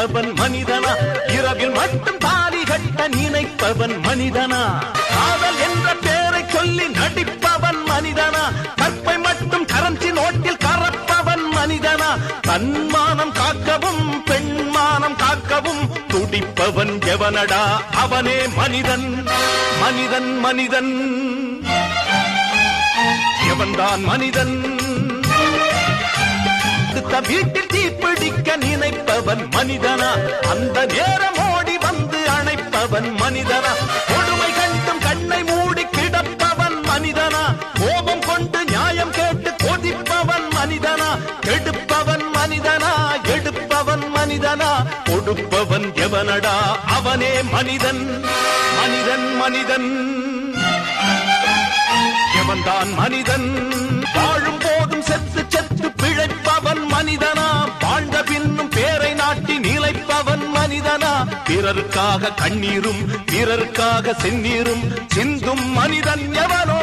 நினைப்பவன் மனிதனா இரவில் மட்டும் தாலி கட்ட நினைப்பவன் மனிதனா காதல் என்ற பேரை சொல்லி நடிப்பவன் மனிதனா கற்பை மட்டும் கரன்சி நோட்டில் கறப்பவன் மனிதனா தன்மானம் காக்கவும் பெண்மானம் காக்கவும் துடிப்பவன் எவனடா அவனே மனிதன் மனிதன் மனிதன் எவன்தான் மனிதன் வீட்டில் தீப்பிடிக்க நினைப்பவன் மனிதனா அந்த நேரம் ஓடி வந்து அணைப்பவன் மனிதனா கொடுமை கண்டும் கண்ணை மூடி கிடப்பவன் மனிதனா கோபம் கொண்டு நியாயம் கேட்டு கொதிப்பவன் மனிதனா கெடுப்பவன் மனிதனா எடுப்பவன் மனிதனா கொடுப்பவன் எவனடா அவனே மனிதன் மனிதன் மனிதன் எவன்தான் மனிதன் வாழும் போதும் செத்து செத்து பிழைப்பவன் மனிதனா வாழ்ந்த பின்னும் பேரை நாட்டி நிலைப்பவன் மனிதனா பிறருக்காக கண்ணீரும் பிறருக்காக செந்நீரும் சிந்தும் மனிதன் எவனோ